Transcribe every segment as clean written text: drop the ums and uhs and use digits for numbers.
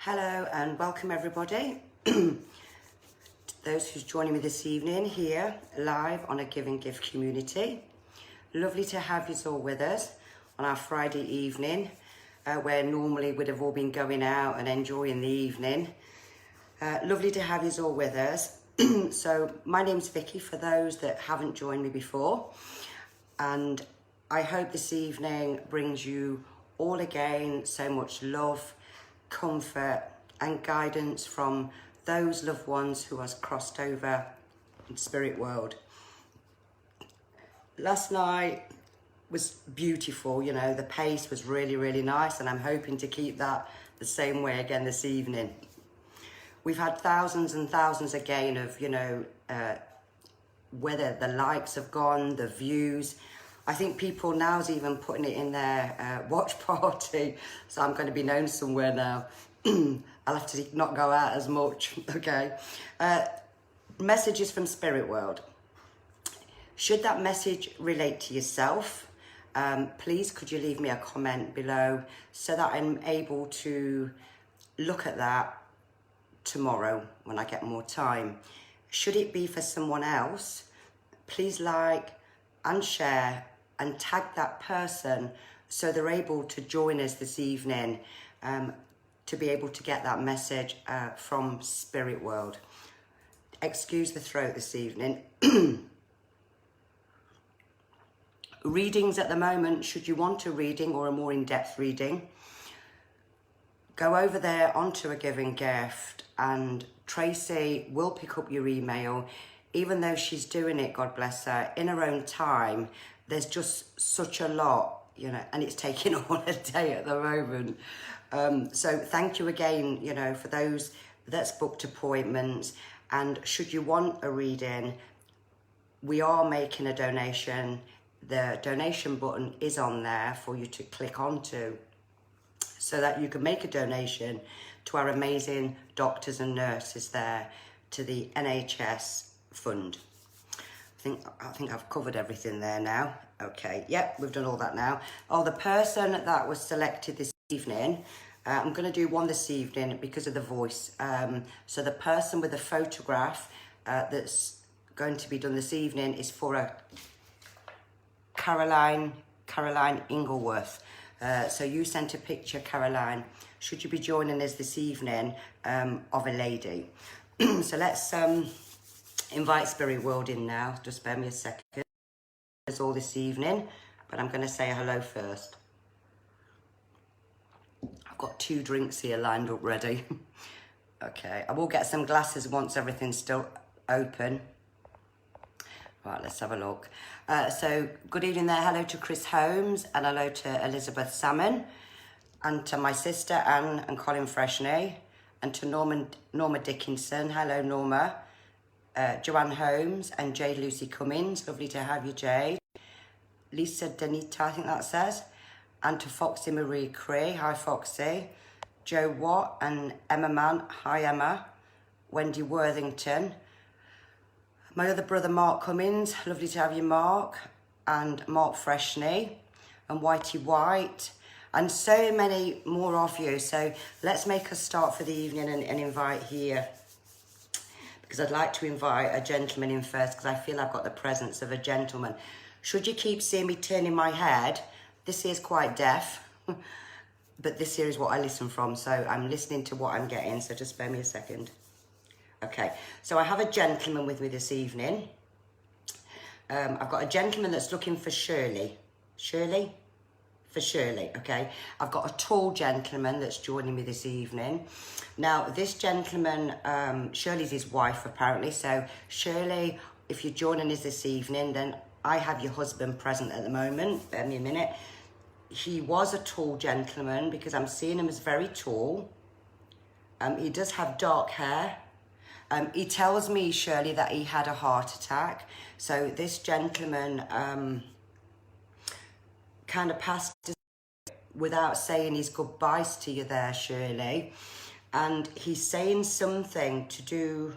Hello and welcome everybody. Those who's joining me this evening here live on a Give and Give community. Lovely to have you all with us on our Friday evening where normally we'd have all been going out and enjoying the evening. Lovely to have you all with us. So my name's Vicky for those that haven't joined me before, and I hope this evening brings you all again so much love, comfort and guidance from those loved ones who has crossed over in spirit world. Last night was beautiful, you know, the pace was really nice, and I'm hoping to keep that the same way again this evening. We've had thousands and thousands again of, you know, whether the likes have gone, the views. I think people now's even putting it in their watch party, so I'm going to be known somewhere now. I'll have to not go out as much, okay? Messages from Spirit World. Should that message relate to yourself, please could you leave me a comment below so that I'm able to look at that tomorrow when I get more time. Should it be for someone else, please like and share and tag that person so they're able to join us this evening to be able to get that message from Spirit World. Excuse the throat this evening. Readings at the moment, should you want a reading or a more in-depth reading, go over there onto a Give and Gift and Tracy will pick up your email. Even though she's doing it, God bless her, in her own time, there's just such a lot, you know, and it's taking all a day at the moment. So thank you again, you know, for those that's booked appointments. And should you want a reading, we are making a donation. The donation button is on there for you to click onto so that you can make a donation to our amazing doctors and nurses there, to the NHS fund. I think I've covered everything there now. Okay, yep, we've done all that now. Oh, the person that was selected this evening, I'm going to do one this evening because of the voice. So the person with the photograph that's going to be done this evening is for a Caroline Ingleworth. So you sent a picture, Caroline. Should you be joining us this evening of a lady? So let's invite Spirit World in now. Just bear me a second. It's all this evening, but I'm going to say hello first. I've got 2 drinks here lined up ready. Okay, I will get some glasses once everything's still open. Right, let's have a look. So good evening there. Hello to Chris Holmes and hello to Elizabeth Salmon and to my sister Anne and Colin Freshney and to Norma Dickinson. Hello, Norma. Joanne Holmes and Jade Lucy Cummins. Lovely to have you, Jade. Lisa Danita, I think that says. And to Foxy Marie Cree. Hi, Foxy. Joe Watt and Emma Mann. Hi, Emma. Wendy Worthington. My other brother, Mark Cummins. Lovely to have you, Mark. And Mark Freshney. And Whitey White. And so many more of you. So let's make a start for the evening and invite here. Because I'd like to invite a gentleman in first because I feel I've got the presence of a gentleman. Should you keep seeing me turning my head, this is quite deaf, but this here is what I listen from, so I'm listening to what I'm getting, so just spare me a second. Okay, so I have a gentleman with me this evening. I've got a gentleman that's looking for Shirley. Shirley? For Shirley, okay. I've got a tall gentleman that's joining me this evening. Now, this gentleman, Shirley's his wife apparently. So, Shirley, if you're joining us this evening, then I have your husband present at the moment. Bear me a minute. He was a tall gentleman because I'm seeing him as very tall. He does have dark hair. He tells me, Shirley, that he had a heart attack. So, this gentleman kind of passed without saying his goodbyes to you there, Shirley. And he's saying something to do...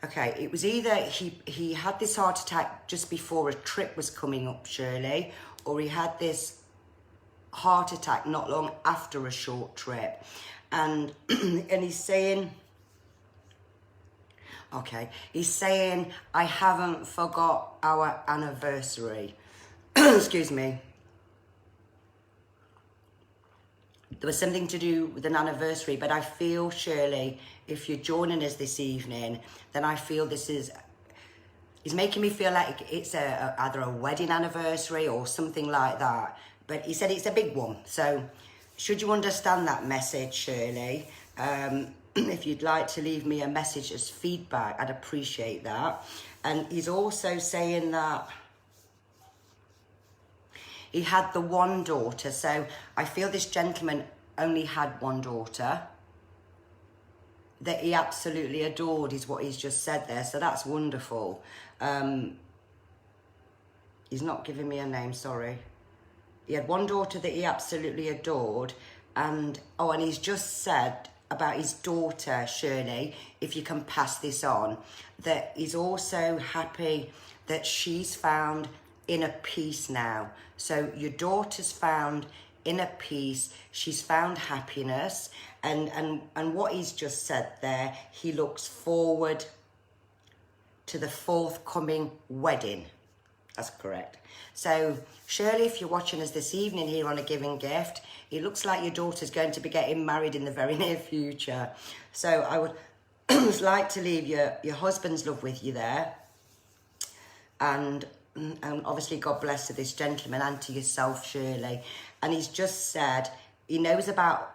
Okay, it was either he had this heart attack just before a trip was coming up, Shirley, or he had this heart attack not long after a short trip. And, and he's saying, okay, he's saying, I haven't forgot our anniversary. Excuse me. There was something to do with an anniversary, but I feel, Shirley, if you're joining us this evening, then I feel this is, he's making me feel like it's either a wedding anniversary or something like that. But he said it's a big one. So should you understand that message, Shirley, if you'd like to leave me a message as feedback, I'd appreciate that. And he's also saying that he had the one daughter. So I feel this gentleman only had one daughter that he absolutely adored, is what he's just said there. So that's wonderful. He's not giving me a name, sorry. He had one daughter that he absolutely adored. And he's just said about his daughter, Shirley, if you can pass this on, that he's also happy that she's found inner peace now. So your daughter's found inner peace, she's found happiness, and what he's just said there, he looks forward to the forthcoming wedding. That's correct. So Shirley, if you're watching us this evening here on A Giving Gift, it looks like your daughter's going to be getting married in the very near future. So I would like to leave your husband's love with you there. And obviously God bless to this gentleman and to yourself, Shirley. And he's just said he knows about,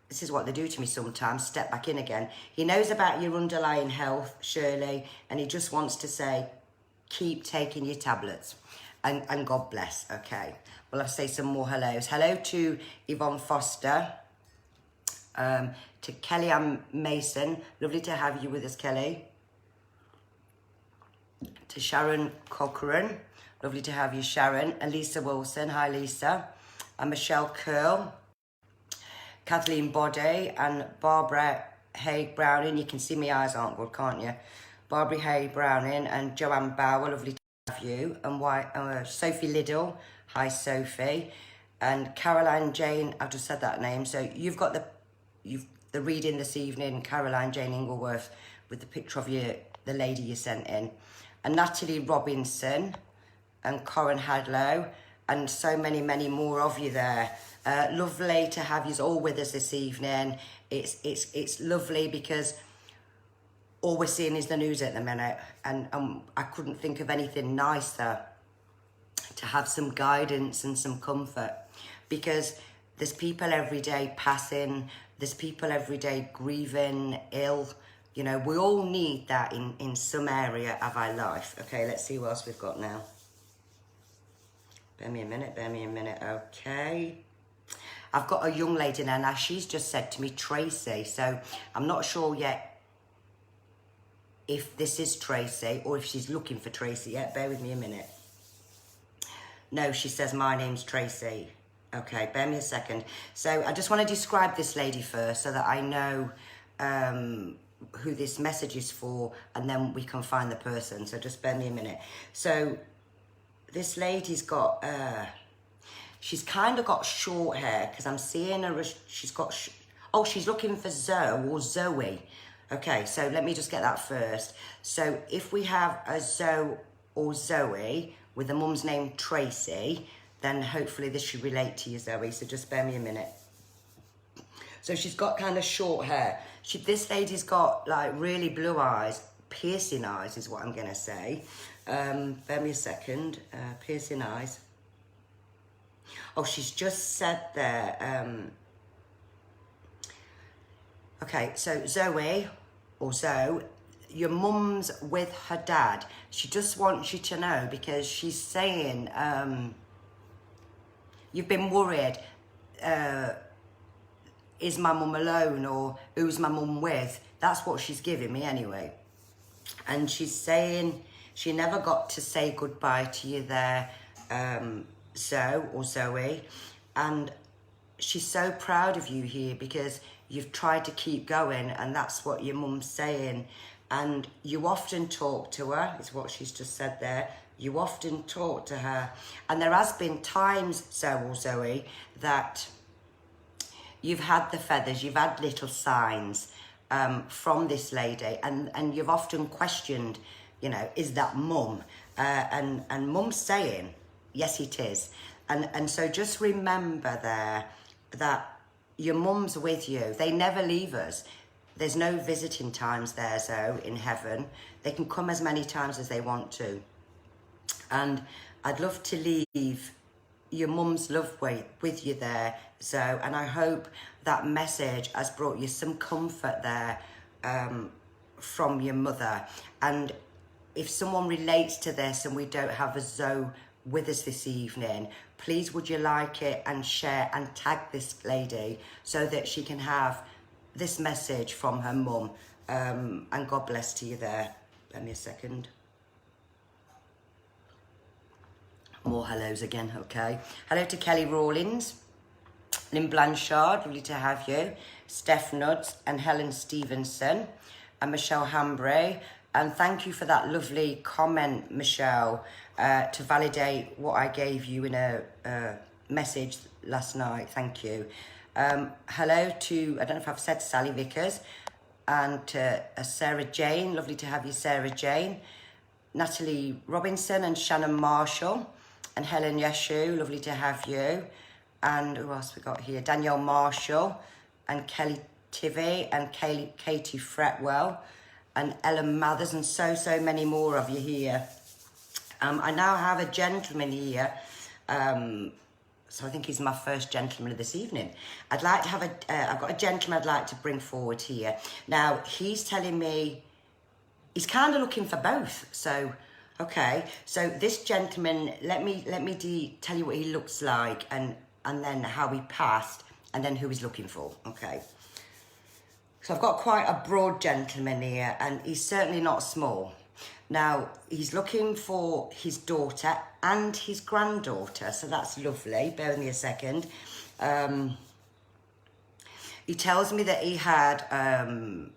this is what they do to me sometimes, step back in again. He knows about your underlying health, Shirley, and he just wants to say, keep taking your tablets. And God bless, okay. Well, I'll say some more hellos. Hello to Yvonne Foster, to Kellyanne Mason. Lovely to have you with us, Kelly. To Sharon Cochran. Lovely to have you, Sharon. And Lisa Wilson. Hi, Lisa. And Michelle Curl. Kathleen Body and Barbara Hay Browning. You can see my eyes aren't good, can't you? Barbara Hay Browning and Joanne Bauer. Lovely to have you. And Sophie Liddell. Hi, Sophie. And Caroline Jane. I've just said that name. So you've got the reading this evening, Caroline Jane Ingleworth, with the picture of the lady you sent in. And Natalie Robinson and Corin Hadlow, and so many, many more of you there. Lovely to have you all with us this evening. It's lovely because all we're seeing is the news at the minute, and I couldn't think of anything nicer to have some guidance and some comfort, because there's people every day passing, there's people every day grieving, ill. You know, we all need that in some area of our life. Okay, let's see what else we've got now. Bear me a minute, okay. I've got a young lady now, she's just said to me, Tracy, so I'm not sure yet if this is Tracy or if she's looking for Tracy yet. Bear with me a minute. No, she says, my name's Tracy. Okay, bear me a second. So I just want to describe this lady first so that I know who this message is for, and then we can find the person. So just bear me a minute. So this lady's got, she's kind of got short hair, because I'm seeing her, she's got, she's looking for Zoe or Zoe. Okay, so let me just get that first. So if we have a Zoe or Zoe with a mum's name Tracy, then hopefully this should relate to you, Zoe. So just bear me a minute. So she's got kind of short hair. This lady's got like really blue eyes, piercing eyes is what I'm going to say. Bear me a second. Piercing eyes. Oh, she's just said there. Okay, so Zoe, or Zoe, your mum's with her dad. She just wants you to know, because she's saying you've been worried. Is my mum alone, or who's my mum with? That's what she's giving me anyway. And she's saying she never got to say goodbye to you there, Zoe. And she's so proud of you here, because you've tried to keep going, and that's what your mum's saying. And you often talk to her, is what she's just said there. You often talk to her. And there has been times, Zoe, that you've had the feathers, you've had little signs from this lady, and you've often questioned, you know, is that mum? And mum's saying, yes, it is. And so just remember there that your mum's with you. They never leave us. There's no visiting times there, Zoe, in heaven. They can come as many times as they want to. And I'd love to leave your mum's love with you there, Zoe, and I hope that message has brought you some comfort there from your mother. And if someone relates to this and we don't have a Zoe with us this evening, please would you like it and share and tag this lady so that she can have this message from her mum. And God bless to you there. Let me a second. More hellos again, okay. Hello to Kelly Rawlins, Lynn Blanchard, lovely to have you. Steph Nuds and Helen Stevenson and Michelle Hambray. And thank you for that lovely comment, Michelle, to validate what I gave you in a message last night. Thank you. Hello to, I don't know if I've said Sally Vickers, and to Sarah Jane. Lovely to have you, Sarah Jane. Natalie Robinson and Shannon Marshall. And Helen Yeshu, lovely to have you. And who else we got here? Danielle Marshall and Kelly Tivy and Katie Fretwell and Ellen Mathers and so many more of you here. I now have a gentleman here. So I think he's my first gentleman of this evening. I'd like to have I've got a gentleman I'd like to bring forward here. Now, he's telling me he's kind of looking for both. So, okay. So this gentleman, let me tell you what he looks like and then how he passed and then who he's looking for. Okay. So I've got quite a broad gentleman here and he's certainly not small. Now, he's looking for his daughter and his granddaughter, so that's lovely. Bear with me a second. He tells me that he had a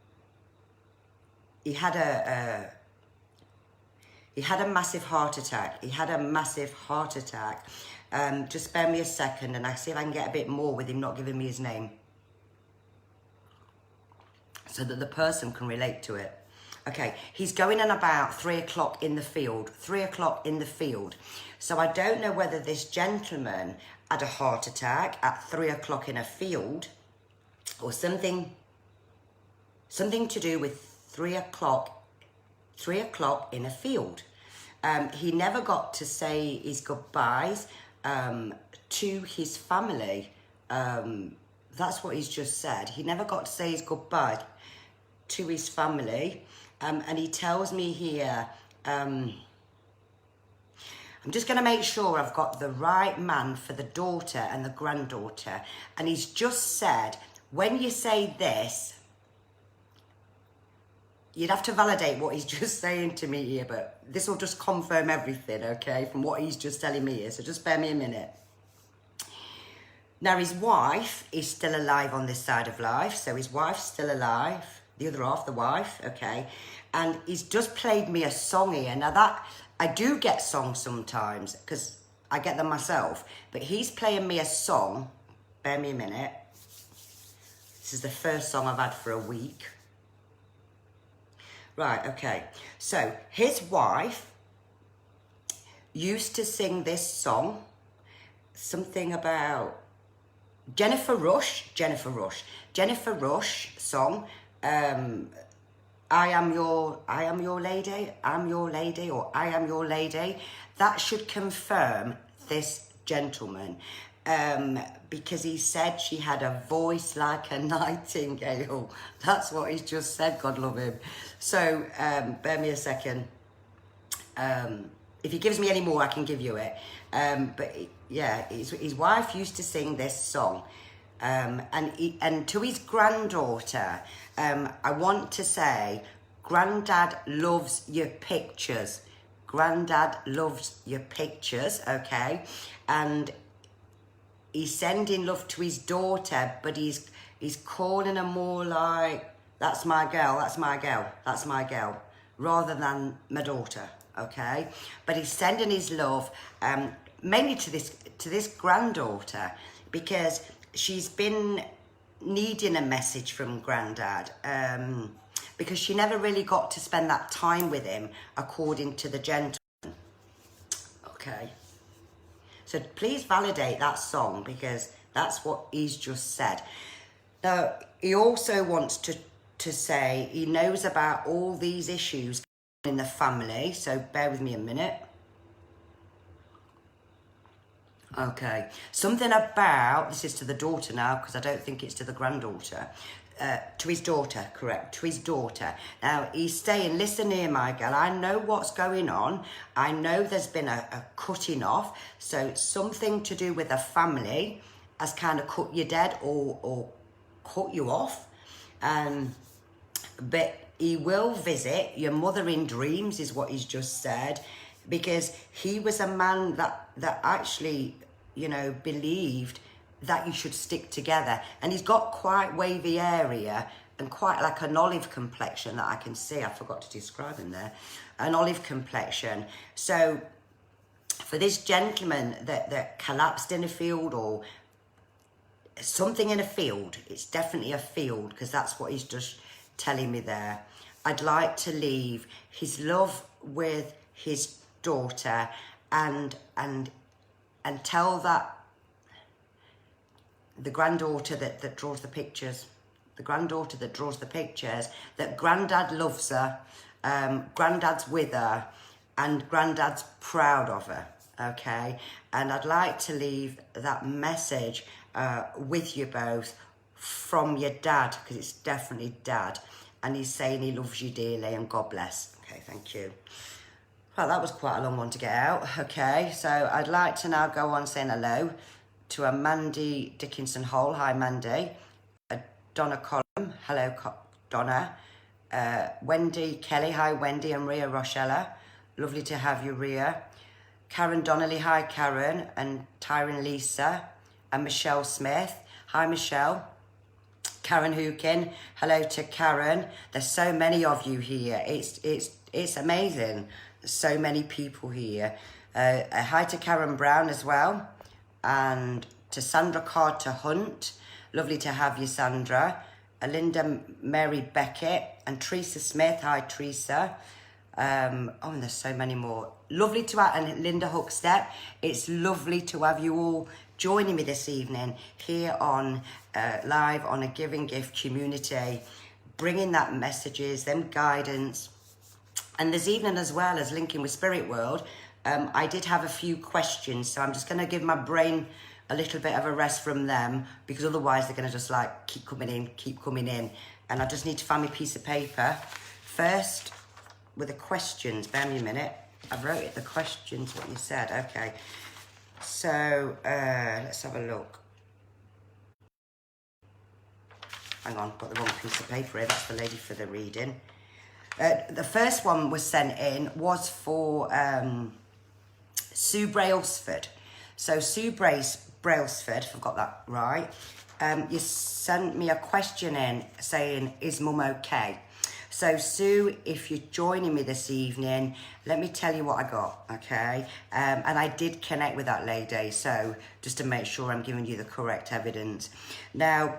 massive heart attack. He had a massive heart attack. Just bear me a second and I'll see if I can get a bit more with him not giving me his name, so that the person can relate to it. Okay, he's going in about 3 o'clock in the field. 3 o'clock in the field. So I don't know whether this gentleman had a heart attack at 3 o'clock in a field or something to do with 3 o'clock in a field. He never got to say his goodbyes to his family. That's what he's just said. He never got to say his goodbye to his family. And he tells me here, I'm just going to make sure I've got the right man for the daughter and the granddaughter. And he's just said, when you say this, you'd have to validate what he's just saying to me here, but this will just confirm everything, okay, from what he's just telling me here. So just bear me a minute. Now, his wife is still alive on this side of life. So his wife's still alive. The other half, the wife, okay. And he's just played me a song here. Now that, I do get songs sometimes, because I get them myself. But he's playing me a song. Bear me a minute. This is the first song I've had for a week. Right, okay. So, his wife used to sing this song. Something about Jennifer Rush song. I am your lady, I'm your lady, or I am your lady. That should confirm this gentleman, because he said she had a voice like a nightingale. That's what he's just said, God love him. So, bear me a second. If he gives me any more, I can give you it. But yeah, his wife used to sing this song. And to his granddaughter, I want to say, Granddad loves your pictures. Granddad loves your pictures, okay? And he's sending love to his daughter, but he's calling her more like, that's my girl, that's my girl, that's my girl, rather than my daughter, okay? But he's sending his love mainly to this granddaughter, because she's been needing a message from Grandad, because she never really got to spend that time with him, according to the gentleman. Okay. So please validate that song, because that's what he's just said. Now, he also wants to say he knows about all these issues in the family. So bear with me a minute. Okay. Something about, this is to the daughter now, because I don't think it's to the granddaughter. To his daughter, correct, to his daughter. Now, he's saying, listen here, my girl, I know what's going on. I know there's been a cutting off. So something to do with a family has kind of cut you dead or cut you off. But he will visit your mother in dreams, is what he's just said, because he was a man that actually, you know, believed that you should stick together. And he's got quite wavy area and quite like an olive complexion that I can see. I forgot to describe him there. An olive complexion. So for this gentleman that collapsed in a field, or something in a field, it's definitely a field, because that's what he's just telling me there. I'd like to leave his love with his daughter and tell that the granddaughter that draws the pictures, that Grandad loves her, Grandad's with her, and Grandad's proud of her, okay? And I'd like to leave that message with you both from your dad, because it's definitely Dad, and he's saying he loves you dearly, and God bless. Okay, thank you. Well, that was quite a long one to get out. Okay, so I'd like to now go on saying hello to a Mandy Dickinson Hole. Hi, Mandy. Donna Column. Hello, Donna. Wendy Kelly. Hi, Wendy. And Ria Rochella. Lovely to have you, Ria. Karen Donnelly. Hi, Karen. And Tyron Lisa. And Michelle Smith. Hi, Michelle. Karen Hookin. Hello to Karen. There's so many of you here. It's amazing. So many people here. Hi to Karen Brown as well. And to Sandra Carter Hunt. Lovely to have you, Sandra. Linda Mary Beckett. And Teresa Smith. Hi, Teresa. And there's so many more. Lovely to have, and Linda Hookstep. It's lovely to have you all joining me this evening here on live on A Giving Gift Community, bringing that messages, them guidance. And this evening, as well as linking with Spirit World, I did have a few questions, so I'm just going to give my brain a little bit of a rest from them, because otherwise they're going to just like keep coming in, and I just need to find my piece of paper first with the questions. Bear me a minute. I wrote it, the questions, what you said. Okay, so let's have a look. Hang on, got the wrong piece of paper here. That's the lady for the reading. The first one was sent in was for Sue Brailsford. So Sue Brailsford, if I've got that right, you sent me a question in saying, is Mum okay? So Sue, if you're joining me this evening, let me tell you what I got, okay? And I did connect with that lady, so just to make sure I'm giving you the correct evidence. Now,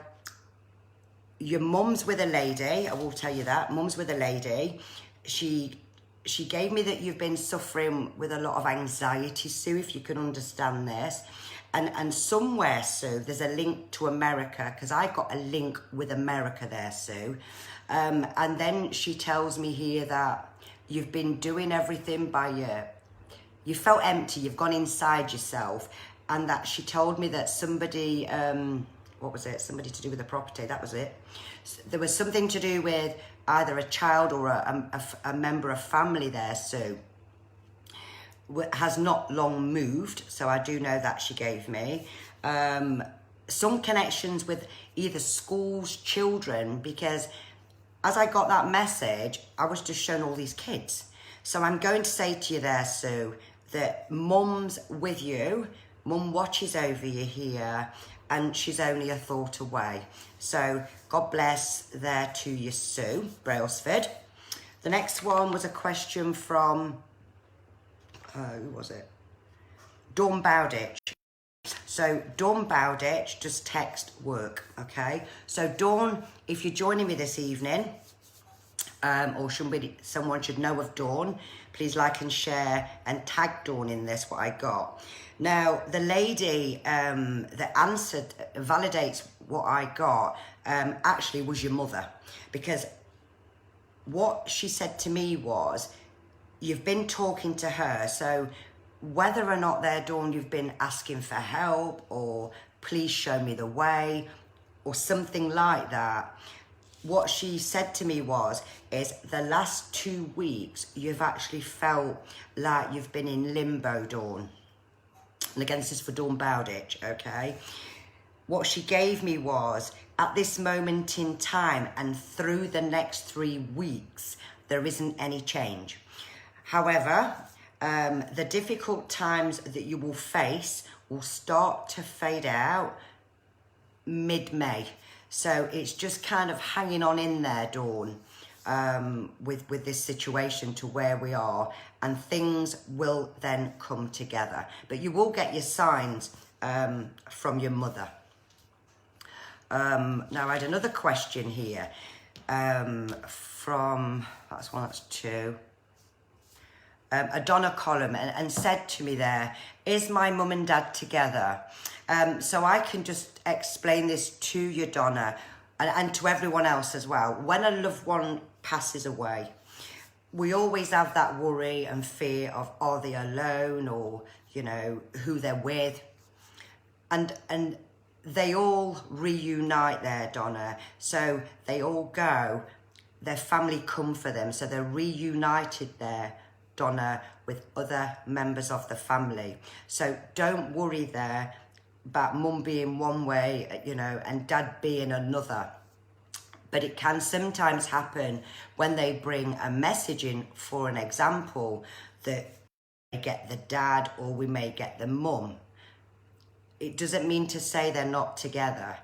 your mum's with a lady, I will tell you that. Mum's with a lady. She gave me that you've been suffering with a lot of anxiety, Sue, if you can understand this. And somewhere, Sue, there's a link to America, because I got a link with America there, Sue. And then she tells me here that you've been doing everything by you felt empty, you've gone inside yourself, and that she told me that somebody, what was it? Somebody to do with the property, that was it. There was something to do with either a child or a member of family there, Sue. Has not long moved, so I do know that she gave me. Some connections with either schools, children, because as I got that message, I was just shown all these kids. So I'm going to say to you there, Sue, that Mum's with you. Mum watches over you here, and she's only a thought away. So God bless there to you, Sue Brailsford. The next one was a question from who was it? Dawn Bowditch. So Dawn Bowditch, just text work, okay? So Dawn, if you're joining me this evening, or someone should know of Dawn, please like and share and tag Dawn in this, what I got. Now, the lady that answered, validates what I got, actually was your mother. Because what she said to me was, you've been talking to her, so whether or not there, Dawn, you've been asking for help or please show me the way or something like that. What she said to me is the last 2 weeks, you've actually felt like you've been in limbo, Dawn. And again, this is for Dawn Bowditch, okay? What she gave me was, at this moment in time and through the next 3 weeks, there isn't any change. However, the difficult times that you will face will start to fade out mid-May. So it's just kind of hanging on in there, Dawn, with this situation to where we are, and things will then come together. But you will get your signs from your mother. Now I had another question here from, that's two. Adonna Column, and said to me there, is my mum and dad together? So I can just explain this to you, Donna, and to everyone else as well. When a loved one passes away, we always have that worry and fear of, are they alone, or, you know, who they're with. And they all reunite there, Donna. So they all go, their family come for them. So they're reunited there, Donna, with other members of the family. So don't worry there about mum being one way, you know, and dad being another. But it can sometimes happen when they bring a message in, for an example, that we may get the dad or we may get the mum. It doesn't mean to say they're not together,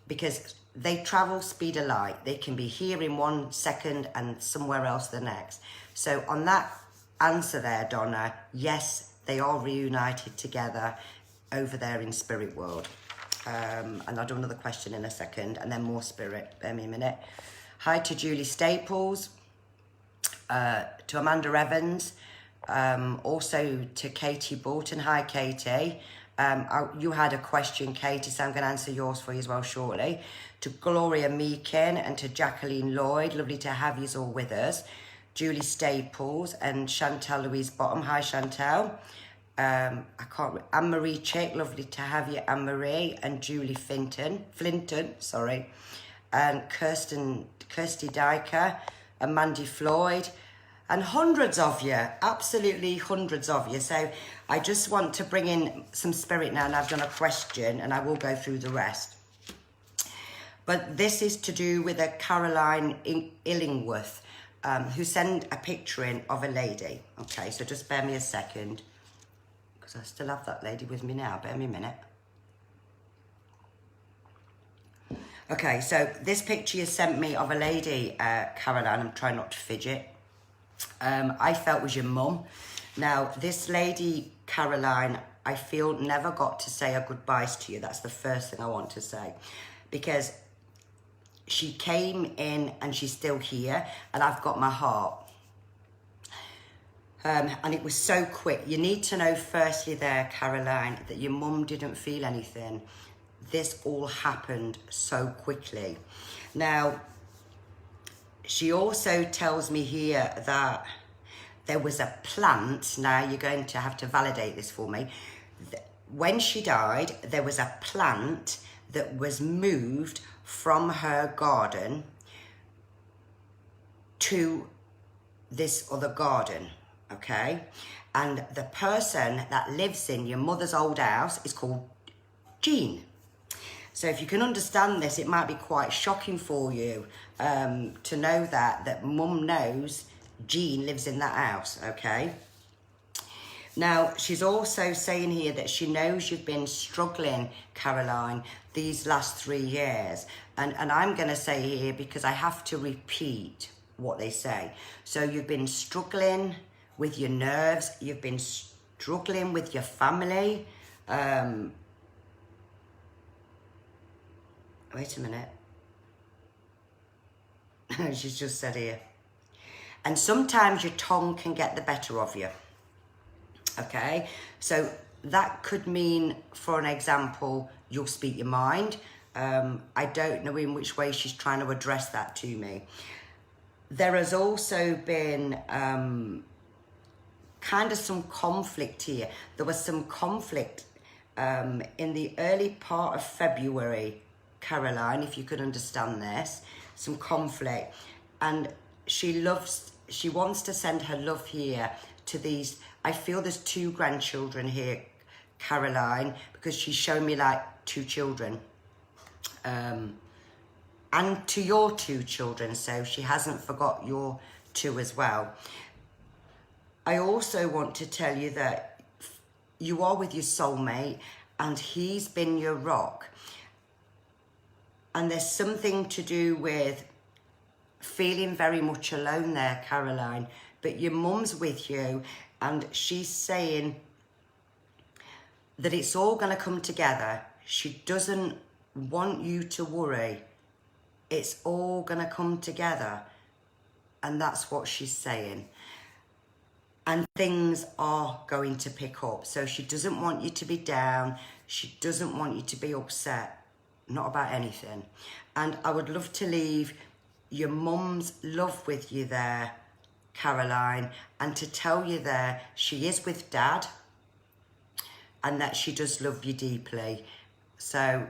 because they travel speed of light. They can be here in 1 second and somewhere else the next. So on that answer there, Donna, yes, they are reunited together over there in spirit world. And I'll do another question in a second, and then more spirit. Bear me a minute. Hi to Julie Staples, to Amanda Evans, also to Katie Bolton. Hi, Katie. You had a question, Katie, so I'm going to answer yours for you as well shortly. To Gloria Meakin and to Jacqueline Lloyd, lovely to have you all with us. Julie Staples and Chantal Louise Bottom. Hi, Chantal. Anne-Marie Chick, lovely to have you, Anne-Marie, and Julie Flinton, and Kirsty Dyker, and Mandy Floyd, and hundreds of you, absolutely hundreds of you. So I just want to bring in some spirit now, and I've done a question, and I will go through the rest. But this is to do with a Caroline Illingworth, who sent a picture in of a lady. Okay, so just bear me a second, because I still have that lady with me now. Bear me a minute. Okay, so this picture you sent me of a lady, Caroline, I'm trying not to fidget, I felt was your mum. Now, this lady, Caroline, I feel never got to say a goodbyes to you. That's the first thing I want to say. Because she came in and she's still here, and I've got my heart. And it was so quick. You need to know firstly there, Caroline, that your mum didn't feel anything. This all happened so quickly. Now, she also tells me here that there was a plant. Now, you're going to have to validate this for me. When she died, there was a plant that was moved from her garden to this other garden, okay? And the person that lives in your mother's old house is called Jean. So if you can understand this, it might be quite shocking for you to know that mum knows Jean lives in that house, okay? Now, she's also saying here that she knows you've been struggling, Caroline, these last 3 years. And I'm going to say here, because I have to repeat what they say. So you've been struggling with your nerves. You've been struggling with your family. Wait a minute. She's just said here. And sometimes your tongue can get the better of you. Okay? So that could mean, for an example, you'll speak your mind. I don't know in which way she's trying to address that to me. There has also been kind of some conflict here. There was some conflict in the early part of February, Caroline, if you could understand this, some conflict. And she wants to send her love here to these, I feel there's 2 grandchildren here, Caroline, because she's shown me like 2 children. And to your 2 children, so she hasn't forgot your 2 as well. I also want to tell you that you are with your soulmate and he's been your rock. And there's something to do with feeling very much alone there, Caroline, but your mum's with you and she's saying that it's all going to come together. She doesn't want you to worry. It's all going to come together. And that's what she's saying. And things are going to pick up. So she doesn't want you to be down. She doesn't want you to be upset. Not about anything. And I would love to leave your mum's love with you there, Caroline, and to tell you there she is with Dad and that she does love you deeply. So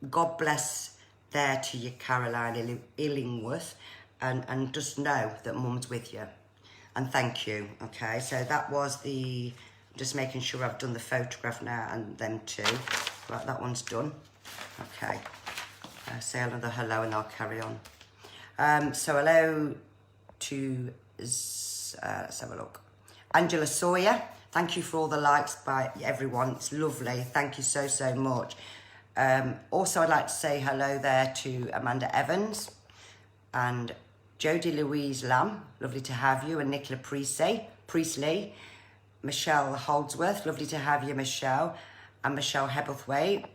God bless there to you, Caroline Illingworth, and just know that Mum's with you. And thank you, okay? So that was the, just making sure I've done the photograph now and them 2. Right, that one's done. Okay. Say another hello and I'll carry on. So hello to, let's have a look. Angela Sawyer, thank you for all the likes by everyone. It's lovely. Thank you so, so much. Also, I'd like to say hello there to Amanda Evans and Jodie Louise Lamb, lovely to have you, and Nicola Priestley, Michelle Holdsworth, lovely to have you, Michelle, and Michelle Hebblethwaite,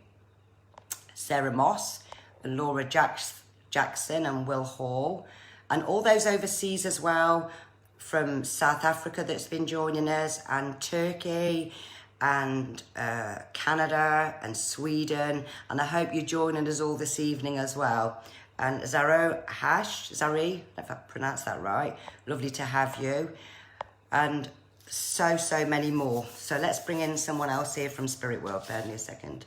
Sarah Moss, and Laura Jackson and Will Hall, and all those overseas as well, from South Africa that's been joining us, and Turkey, and Canada, and Sweden, and I hope you're joining us all this evening as well. And Zari, if I pronounced that right, lovely to have you, and so, so many more. So let's bring in someone else here from Spirit World. Bear with me a second.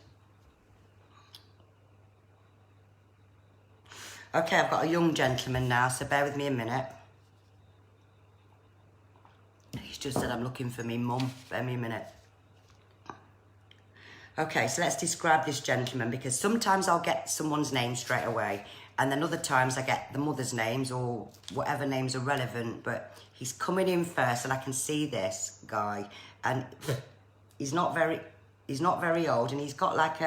Okay, I've got a young gentleman now, so bear with me a minute. He's just said I'm looking for me mum. Bear me a minute. Okay, so let's describe this gentleman, because sometimes I'll get someone's name straight away, and then other times I get the mother's names or whatever names are relevant, but he's coming in first and I can see this guy, and he's not very old, and he's got like,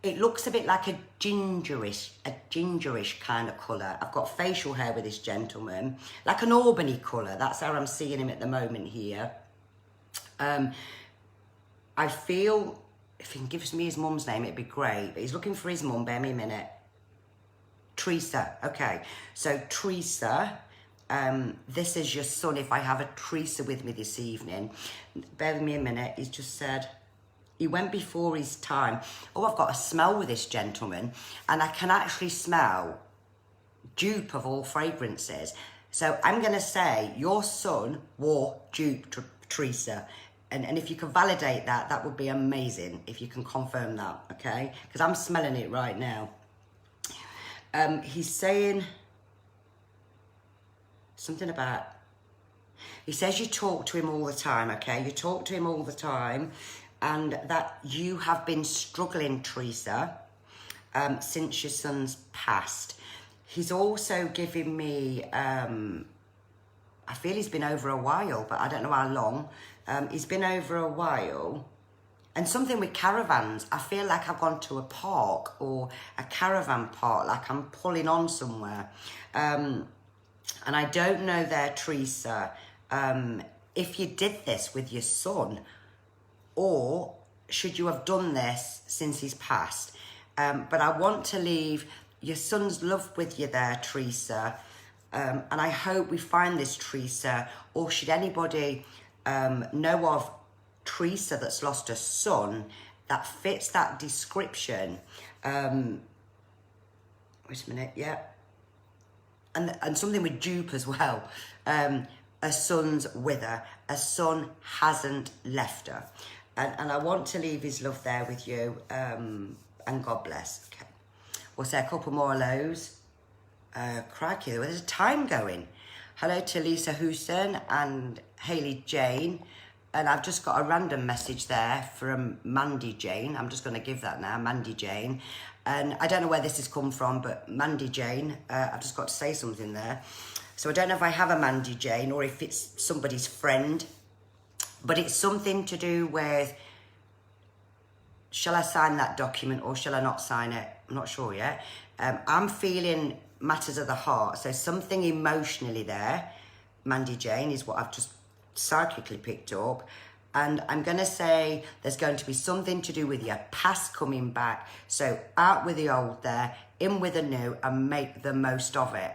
it looks a bit like a gingerish kind of colour. I've got facial hair with this gentleman, like an Albany colour. That's how I'm seeing him at the moment here. I feel, if he gives me his mum's name, it'd be great, but he's looking for his mum. Bear me a minute. Teresa. Okay, so Teresa, this is your son. If I have a Teresa with me this evening, bear with me a minute. He's just said he went before his time. Oh, I've got a smell with this gentleman, and I can actually smell dupe of all fragrances. So I'm going to say your son wore dupe to Teresa. And if you can validate that, that would be amazing if you can confirm that, okay? Because I'm smelling it right now. He's saying something about, he says you talk to him all the time, okay? You talk to him all the time, and that you have been struggling, Teresa, since your son's passed. He's also giving me, I feel he's been over a while, but I don't know how long. He's been over a while. And something with caravans, I feel like I've gone to a park or a caravan park, like I'm pulling on somewhere. And I don't know there, Teresa, if you did this with your son, or should you have done this since he's passed? But I want to leave your son's love with you there, Teresa. And I hope we find this Teresa, or should anybody know of Teresa that's lost a son that fits that description. Wait a minute, yeah. And something with dupe as well. A son's with her. A son hasn't left her. And I want to leave his love there with you. And God bless. Okay. We'll say a couple more hellos. Crikey, there's a time going. Hello to Lisa Houston and Hayley Jane. And I've just got a random message there from Mandy Jane. I'm just going to give that now, Mandy Jane. And I don't know where this has come from, but Mandy Jane, I've just got to say something there. So I don't know if I have a Mandy Jane or if it's somebody's friend, but it's something to do with, shall I sign that document or shall I not sign it? I'm not sure yet. I'm feeling matters of the heart. So something emotionally there, Mandy Jane, is what I've just psychically picked up. And I'm going to say there's going to be something to do with your past coming back. So out with the old there, in with the new, and make the most of it.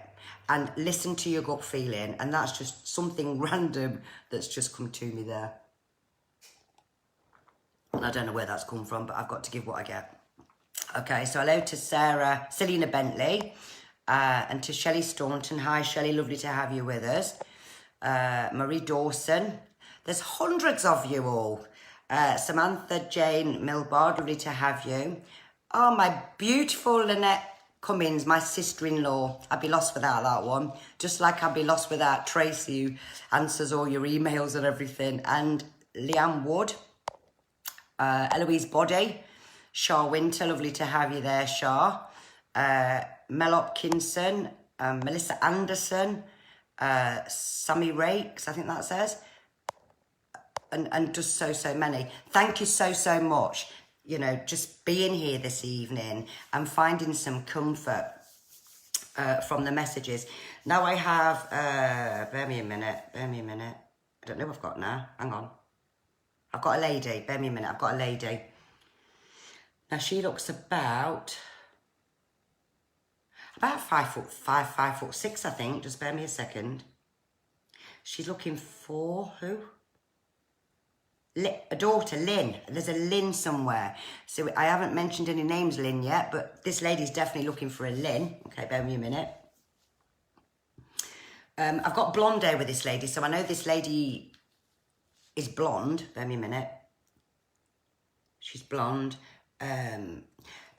And listen to your gut feeling. And that's just something random that's just come to me there. And I don't know where that's come from, but I've got to give what I get. Okay, so hello to Sarah, Selena Bentley, and to Shelley Staunton. Hi, Shelley, lovely to have you with us. Marie Dawson. There's hundreds of you all. Samantha Jane Milbard, lovely to have you. Oh, my beautiful Lynette Cummins, my sister-in-law. I'd be lost without that one. Just like I'd be lost without Tracy, who answers all your emails and everything. And Leanne Wood, Eloise Body, Shah Winter, lovely to have you there, Shah. Mel Hopkinson, Melissa Anderson, Sammy Rakes, I think that says. And just so many. Thank you so much. You know, just being here this evening and finding some comfort from the messages. Now I have, bear me a minute. I don't know what I've got now. Hang on. I've got a lady. Bear me a minute. I've got a lady. Now she looks about 5'5", 5'6", I think. Just bear me a second. She's looking for who? A daughter, Lynn. There's a Lynn somewhere. So I haven't mentioned any names, Lynn, yet, but this lady's definitely looking for a Lynn. Okay, bear me a minute. I've got blonde hair with this lady, so I know this lady is blonde. Bear me a minute. She's blonde. A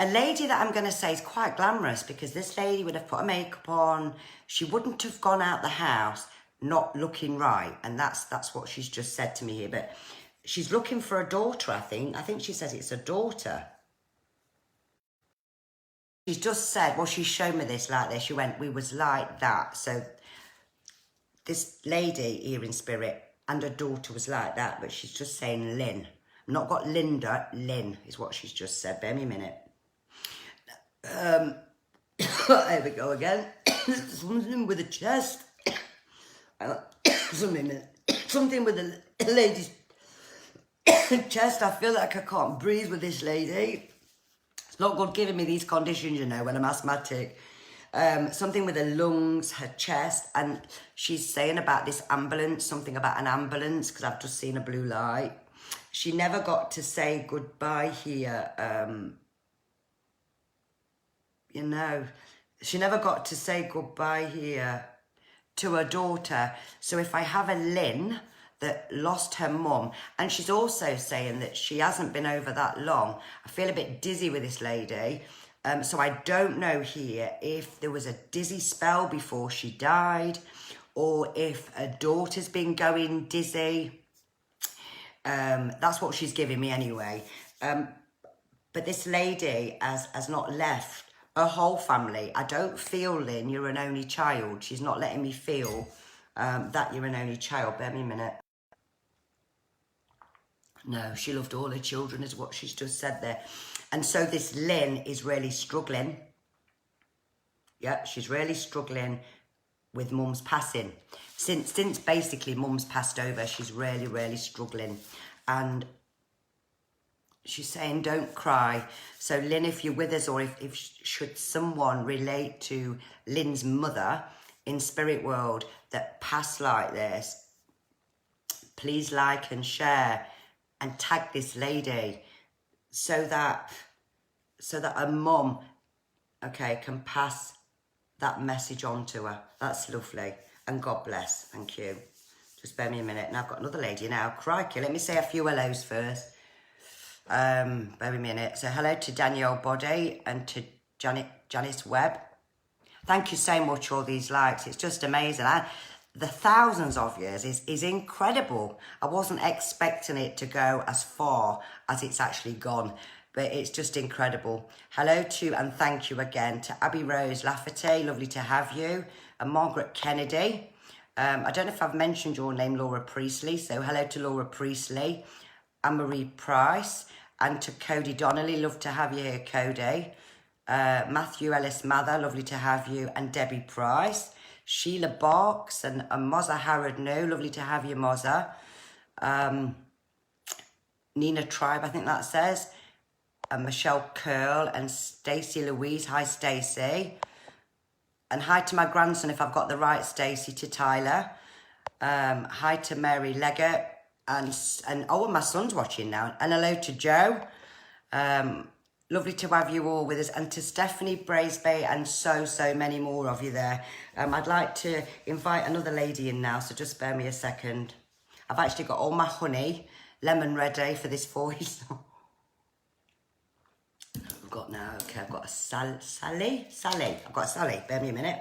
lady that I'm going to say is quite glamorous, because this lady would have put her makeup on. She wouldn't have gone out the house not looking right. And that's what she's just said to me here. But she's looking for a daughter, I think. I think she says it's a daughter. She's just said, well, she showed me this like this. She went, we was like that. So this lady here in spirit and her daughter was like that. But she's just saying Lynn. Not got Linda, Lynn is what she's just said. Bear me a minute. There we go again. Something with the chest. Something with the lady's chest. I feel like I can't breathe with this lady. It's not good giving me these conditions, you know, when I'm asthmatic. Something with her lungs, her chest, and she's saying about this ambulance, something about an ambulance, because I've just seen a blue light. She never got to say goodbye here. You know, she never got to say goodbye here to her daughter. So if I have a Lynn that lost her mum, and she's also saying that she hasn't been over that long. I feel a bit dizzy with this lady. So I don't know here if there was a dizzy spell before she died, or if a daughter's been going dizzy. That's what she's giving me anyway. But this lady has not left her whole family. I don't feel, Lynn, you're an only child. She's not letting me feel that you're an only child. Bear me a minute. No, she loved all her children, is what she's just said there. And so this Lynn is really struggling. Yeah, she's really struggling with Mum's passing. Since basically Mum's passed over, she's really, really struggling. And she's saying, don't cry. So Lynn, if you're with us, or if should someone relate to Lynn's mother in spirit world that passed like this, please like and share and tag this lady so that her mum, okay, can pass that message on to her. That's lovely. And God bless. Thank you. Just bear me a minute. Now I've got another lady now. Crikey. Let me say a few hellos first. Bear me a minute. So hello to Danielle Body and to Janice Webb. Thank you so much for all these likes. It's just amazing. The thousands of years is incredible. I wasn't expecting it to go as far as it's actually gone. But it's just incredible. Hello to, and thank you again, to Abby Rose Lafferty. Lovely to have you. And Margaret Kennedy. I don't know if I've mentioned your name, Laura Priestley. So hello to Laura Priestley. Anne-Marie Price. And to Cody Donnelly. Love to have you here, Cody. Matthew Ellis Mather. Lovely to have you. And Debbie Price. Sheila Barks and Moza Harrod. No, lovely to have you, Moza. Nina Tribe, I think that says. And Michelle Curl and Stacey Louise. Hi, Stacey. And hi to my grandson, if I've got the right Stacey, to Tyler. Hi to Mary Leggett. And oh, my son's watching now. And hello to Joe. Lovely to have you all with us. And to Stephanie Braisbay and so many more of you there. I'd like to invite another lady in now, so just bear me a second. I've actually got all my honey, lemon ready for this voice. Got now, okay, I've got a Sally, I've got a Sally, bear me a minute.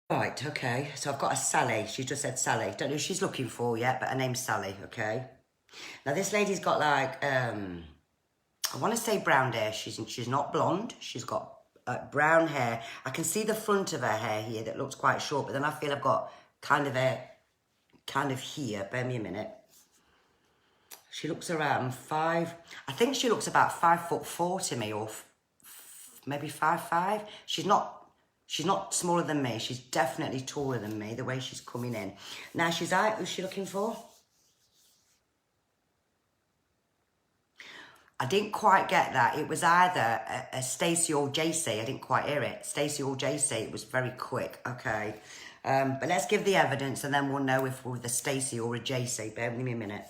Right, okay, so I've got a Sally, she just said Sally, don't know who she's looking for yet, but her name's Sally, okay. Now this lady's got like, I want to say brown hair, she's not blonde, she's got brown hair. I can see the front of her hair here that looks quite short, but then I feel I've got kind of here, bear me a minute. She looks around I think she looks about 5'4" to me, or maybe 5'5". She's not smaller than me. She's definitely taller than me, the way she's coming in. Now she's out, who's she looking for? I didn't quite get that. It was either a Stacey or JC. I didn't quite hear it. Stacey or JC, it was very quick, okay. But let's give the evidence and then we'll know if we're with a Stacey or a JC. Bear with me a minute.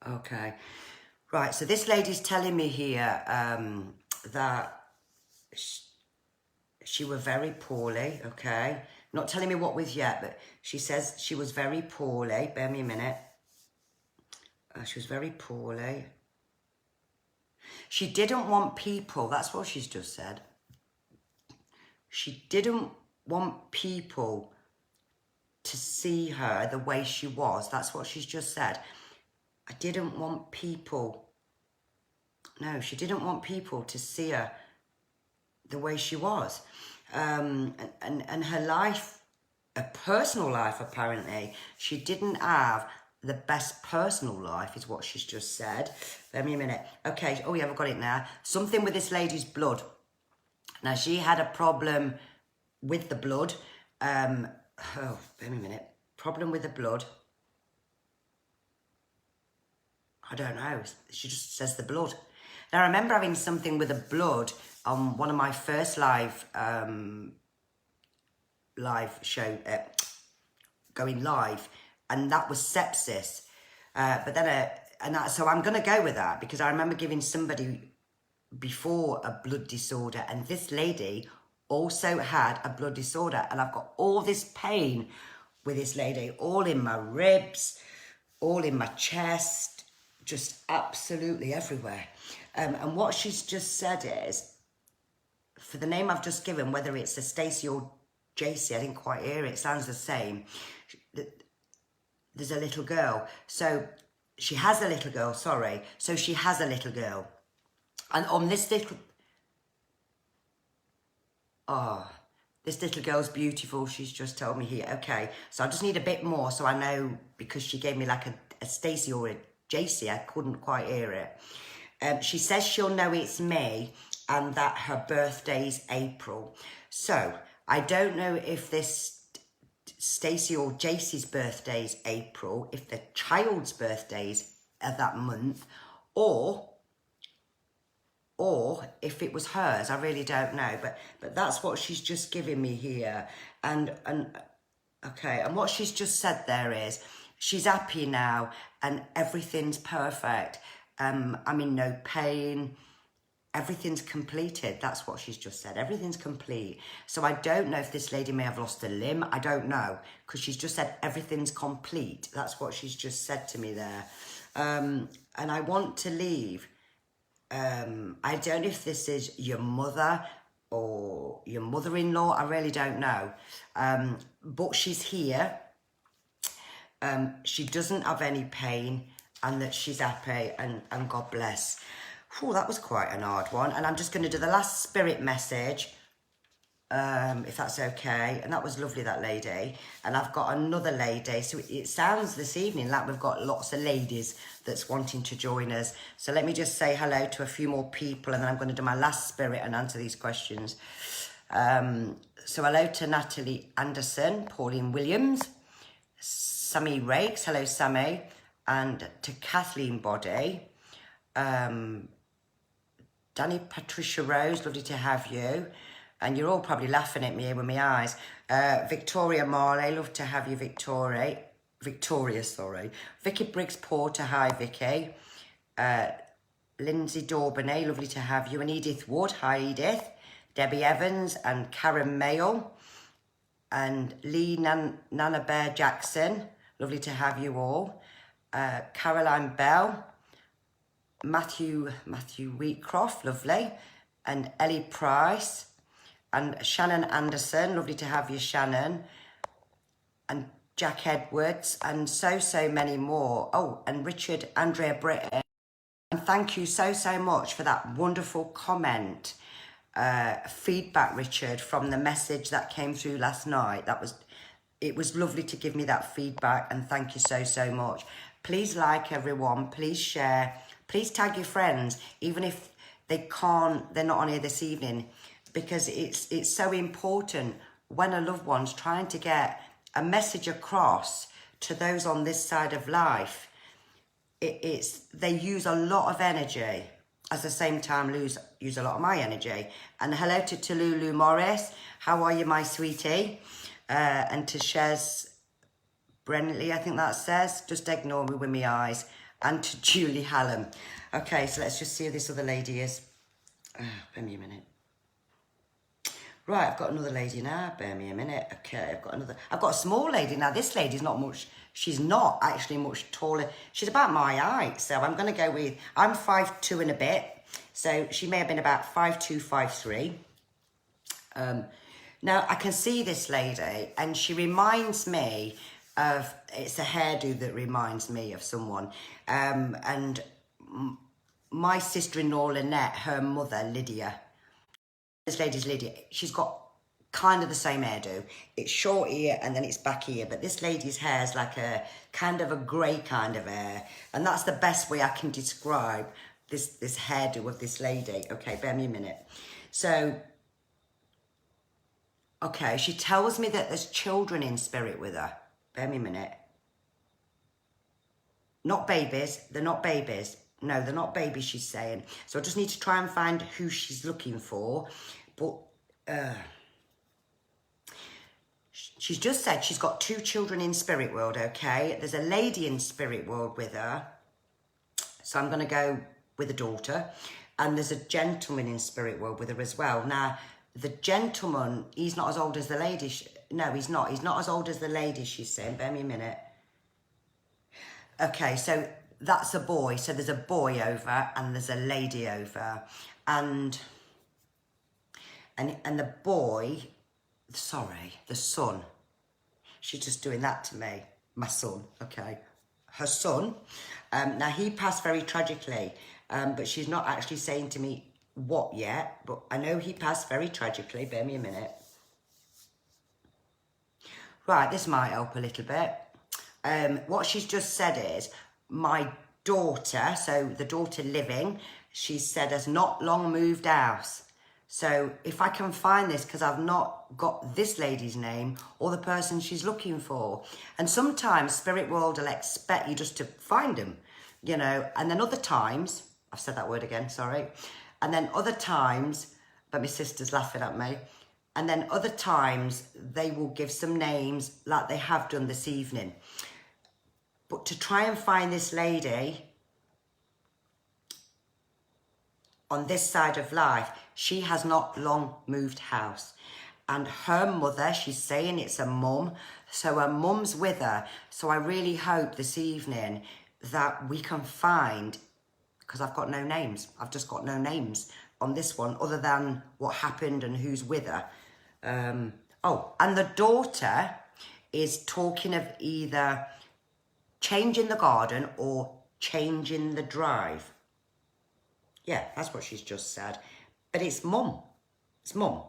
Okay, right, so this lady's telling me here that she was very poorly, okay? Not telling me what with yet, but she says she was very poorly. Bear me a minute. She was very poorly. She didn't want people, that's what she's just said. She didn't want people to see her the way she was. That's what she's just said. I didn't want people, no, she didn't want people to see her the way she was. And her life, a personal life apparently, she didn't have the best personal life is what she's just said. Bear me a minute. Okay, oh yeah, I've got it now. Something with this lady's blood. Now she had a problem with the blood. Oh, bear me a minute. Problem with the blood. I don't know. She just says the blood. Now, I remember having something with the blood on one of my first live show, going live, and that was sepsis. But then, so I'm going to go with that because I remember giving somebody before a blood disorder, and this lady also had a blood disorder, and I've got all this pain with this lady, all in my ribs, all in my chest, just absolutely everywhere. And what she's just said is, for the name I've just given, whether it's a Stacey or JC, I didn't quite hear it, it sounds the same. There's a little girl. So she has a little girl, sorry. So she has a little girl. And on this little... Oh, this little girl's beautiful. She's just told me here. Okay, so I just need a bit more so I know, because she gave me like a Stacey or a JC, I couldn't quite hear it. She says she'll know it's me and that her birthday's April. So I don't know if this Stacey or Jaycee's birthday's April, if the child's birthdays are that month, or if it was hers. I really don't know, but that's what she's just giving me here. And okay, and what she's just said there is she's happy now and everything's perfect. I'm in no pain. Everything's completed. That's what she's just said. Everything's complete. So I don't know if this lady may have lost a limb. I don't know, because she's just said everything's complete. That's what she's just said to me there. And I want to leave. I don't know if this is your mother or your mother-in-law. I really don't know. But she's here. She doesn't have any pain, and that she's happy, and God bless. Oh, that was quite an hard one. And I'm just going to do the last spirit message, if that's okay. And that was lovely, that lady. And I've got another lady. So it sounds this evening like we've got lots of ladies that's wanting to join us. So let me just say hello to a few more people, and then I'm going to do my last spirit and answer these questions. So hello to Natalie Anderson, Pauline Williams, Sammy Rakes. Hello, Sammy. And to Kathleen Body. Danny Patricia Rose, lovely to have you. And you're all probably laughing at me here with my eyes. Victoria Marley, love to have you, Victoria, sorry. Vicky Briggs Porter, hi, Vicky. Lindsay Daubeny, lovely to have you. And Edith Wood, hi, Edith. Debbie Evans and Karen Mayle. And Lee Nana Bear Jackson, lovely to have you all. Caroline Bell. Matthew Wheatcroft, lovely, and Ellie Price, and Shannon Anderson, lovely to have you, Shannon, and Jack Edwards, and so many more. Oh, and Richard Andrea Britton. And thank you so much for that wonderful comment, feedback, Richard, from the message that came through last night. It was lovely to give me that feedback, and thank you so much. Please like everyone, please share. Please tag your friends, even if they're not on here this evening, because it's so important when a loved one's trying to get a message across to those on this side of life. They use a lot of energy, at the same time use a lot of my energy. And hello to Talulu Morris, how are you, my sweetie? And to Shez Brentley, I think that says, just ignore me with my eyes. And to Julie Hallam. Okay, so let's just see who this other lady is. Bear me a minute. Right, I've got another lady now. Bear me a minute. Okay, I've got a small lady now. This lady's not much. She's not actually much taller. She's about my height. So I'm going to go with, I'm 5'2" and a bit. So she may have been about 5'2", 5'3". Now I can see this lady, and she reminds me of, it's a hairdo that reminds me of someone. And my sister-in-law Lynette, her mother Lydia, this lady's Lydia, she's got kind of the same hairdo. It's short here and then it's back here, but this lady's hair is like a kind of a grey kind of hair, and that's the best way I can describe this hairdo of this lady. Okay, bear me a minute. So, okay, she tells me that there's children in spirit with her. Bear me a minute. Not babies. They're not babies. No, they're not babies, she's saying. So I just need to try and find who she's looking for. But she's just said she's got 2 children in spirit world, okay? There's a lady in spirit world with her. So I'm going to go with a daughter. And there's a gentleman in spirit world with her as well. Now, the gentleman, he's not as old as the lady. No, he's not. He's not as old as the lady, she's saying. Bear me a minute. Okay, so that's a boy. So there's a boy over and there's a lady over. And the boy, sorry, the son. She's just doing that to me. My son, okay. Her son. Now, he passed very tragically. But she's not actually saying to me what yet. But I know he passed very tragically. Bear me a minute. Right, this might help a little bit. What she's just said is, my daughter, so the daughter living, she said, has not long moved house. So if I can find this, because I've not got this lady's name or the person she's looking for. And sometimes Spirit World will expect you just to find them, you know. And then other times, I've said that word again, sorry. And then other times, but my sister's laughing at me. And then other times they will give some names like they have done this evening. But to try and find this lady on this side of life, she has not long moved house. And her mother, she's saying it's a mum, so her mum's with her. So I really hope this evening that we can find, because I've got no names. I've just got no names on this one other than what happened and who's with her. Oh, and the daughter is talking of either changing the garden or changing the drive. Yeah, that's what she's just said. But it's mum. It's mum.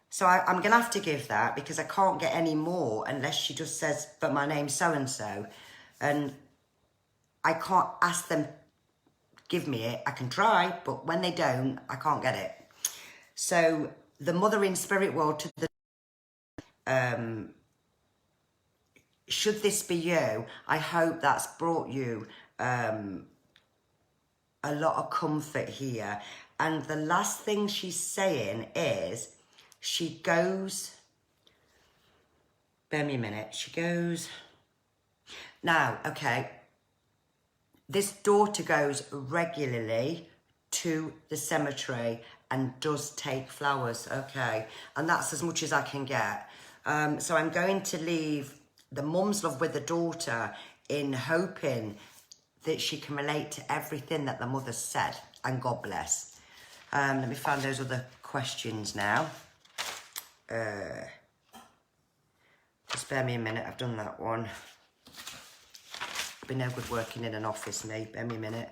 So I'm going to have to give that because I can't get any more unless she just says, but my name's so-and-so. And I can't ask them, give me it. I can try, but when they don't, I can't get it. So the mother in Spirit World to the... should this be you, I hope that's brought you a lot of comfort here. And the last thing she's saying is she goes, bear me a minute, she goes, now, okay, this daughter goes regularly to the cemetery and does take flowers, okay, and that's as much as I can get. So I'm going to leave the mum's love with the daughter in hoping that she can relate to everything that the mother said, and God bless. Let me find those other questions now. Just bear me a minute, I've done that one. Been no good working in an office, me, bear me a minute.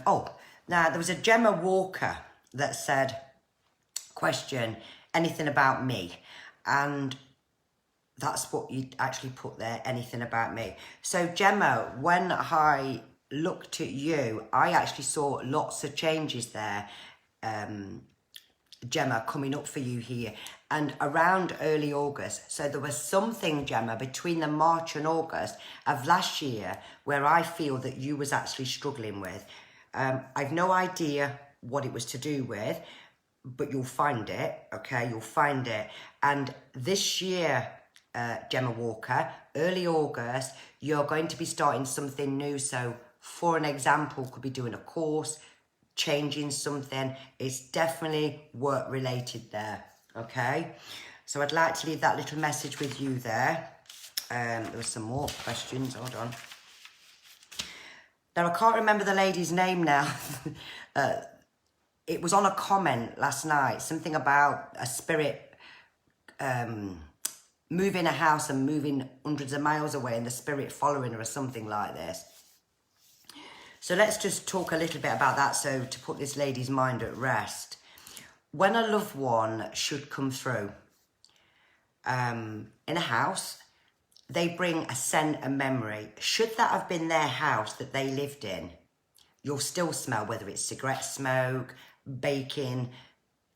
Oh, now there was a Gemma Walker that said, question, anything about me? And that's what you actually put there, anything about me. So Gemma, when I looked at you, I actually saw lots of changes there, Gemma, coming up for you here. And around early August, so there was something, Gemma, between the March and August of last year where I feel that you was actually struggling with. I've no idea what it was to do with, but you'll find it, okay? You'll find it. And this year, Gemma Walker, early August, you're going to be starting something new. So for an example, could be doing a course, changing something. It's definitely work related there, okay? So I'd like to leave that little message with you there. There were some more questions, hold on. Now I can't remember the lady's name now. It was on a comment last night, something about a spirit moving a house and moving hundreds of miles away and the spirit following her or something like this. So let's just talk a little bit about that, so to put this lady's mind at rest. When a loved one should come through in a house, they bring a scent and memory. Should that have been their house that they lived in, you'll still smell, whether it's cigarette smoke, baking,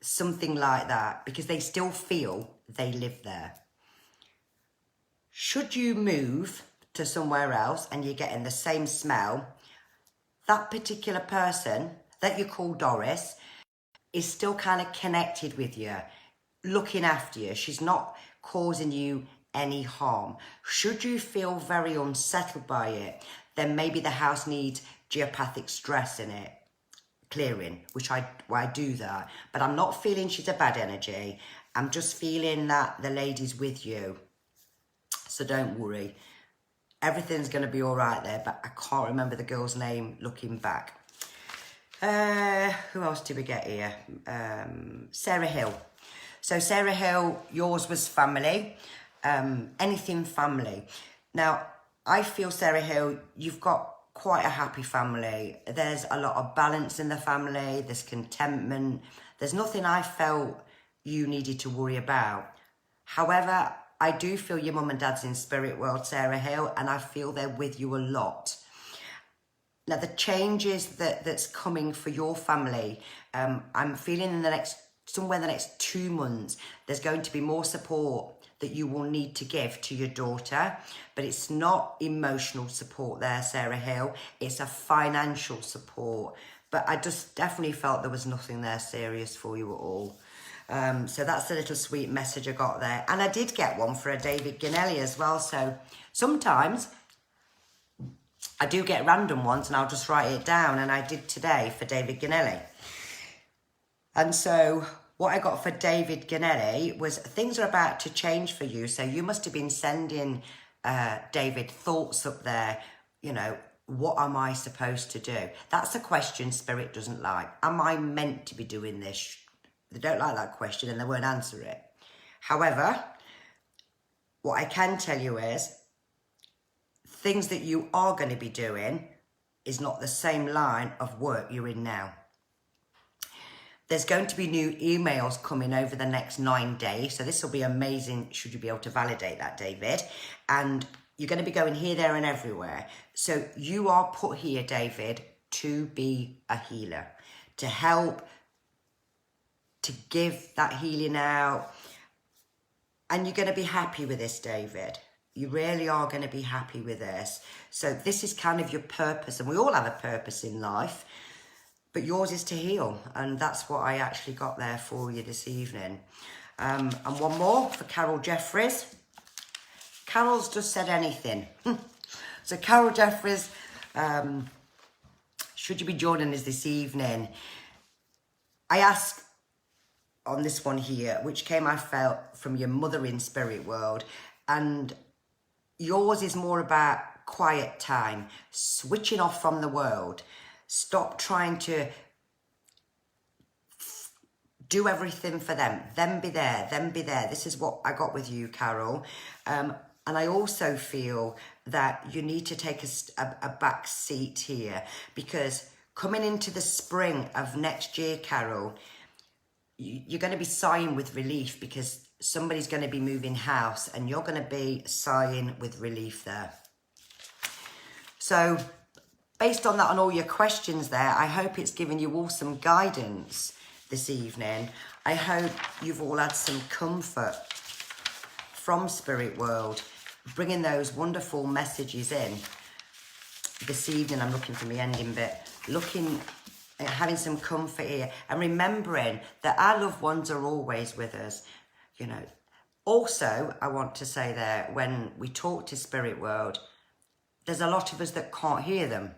something like that, because they still feel they live there. Should you move to somewhere else and you're getting the same smell, that particular person that you call Doris is still kind of connected with you, looking after you. She's not causing you any harm. Should you feel very unsettled by it, then maybe the house needs geopathic stress in it, clearing, which I do that. But I'm not feeling she's a bad energy. I'm just feeling that the lady's with you. So don't worry. Everything's going to be all right there, but I can't remember the girl's name looking back. Who else did we get here? Sarah Hill. So Sarah Hill, yours was family. Anything family. Now, I feel, Sarah Hill, you've got quite a happy family. There's a lot of balance in the family. There's contentment. There's nothing I felt you needed to worry about. However, I do feel your mum and dad's in spirit world, Sarah Hill, and I feel they're with you a lot. Now, the changes that's coming for your family, I'm feeling somewhere in the next 2 months, there's going to be more support that you will need to give to your daughter, but it's not emotional support there, Sarah Hill. It's a financial support. But I just definitely felt there was nothing there serious for you at all. So that's a little sweet message I got there. And I did get one for a David Ginelli as well. So sometimes I do get random ones and I'll just write it down. And I did today for David Ginelli. And so what I got for David Ginelli was things are about to change for you. So you must have been sending David thoughts up there, you know, what am I supposed to do? That's a question Spirit doesn't like. Am I meant to be doing this? They don't like that question and they won't answer it. However, what I can tell you is things that you are going to be doing is not the same line of work you're in now. There's going to be new emails coming over the next 9 days. So this will be amazing should you be able to validate that, David. And you're going to be going here, there and everywhere. So you are put here, David, to be a healer, to help, to give that healing out. And you're going to be happy with this, David. You really are going to be happy with this. So this is kind of your purpose. And we all have a purpose in life. But yours is to heal. And that's what I actually got there for you this evening. And one more for Carol Jeffries. Carol's just said anything. So Carol Jeffries, should you be joining us this evening? I asked on this one here, which came I felt from your mother in spirit world. And yours is more about quiet time, switching off from the world. Stop trying to do everything for them. Them be there, them be there. This is what I got with you, Carol. And I also feel that you need to take a back seat here, because coming into the spring of next year, Carol, you're going to be sighing with relief because somebody's going to be moving house and you're going to be sighing with relief there. So based on that and all your questions there, I hope it's given you all some guidance this evening. I hope you've all had some comfort from Spirit World, bringing those wonderful messages in this evening. I'm looking for my ending bit, having some comfort here and remembering that our loved ones are always with us, you know. Also, I want to say there, when we talk to Spirit World, there's a lot of us that can't hear them.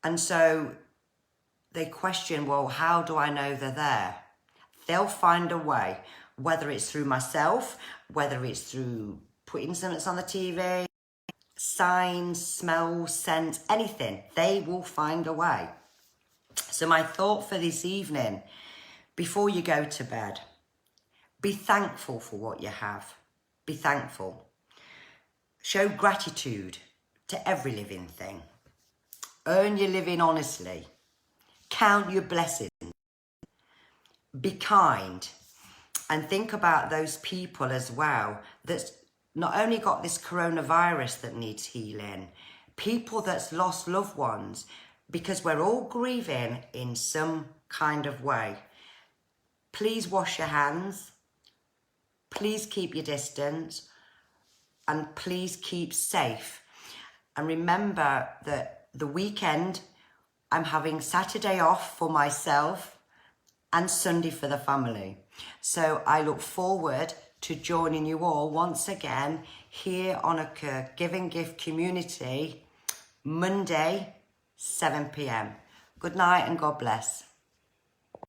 And so they question, well, how do I know they're there? They'll find a way, whether it's through myself, whether it's through putting something on the TV, signs, smells, scents, anything. They will find a way. So my thought for this evening, before you go to bed, be thankful for what you have. Be thankful. Show gratitude to every living thing. Earn your living honestly. Count your blessings. Be kind. And think about those people as well that's not only got this coronavirus that needs healing, people that's lost loved ones, because we're all grieving in some kind of way. Please wash your hands. Please keep your distance. And please keep safe. And remember that the weekend, I'm having Saturday off for myself and Sunday for the family. So I look forward to joining you all once again here on a Give and Gift community, Monday, 7 p.m. Good night and God bless.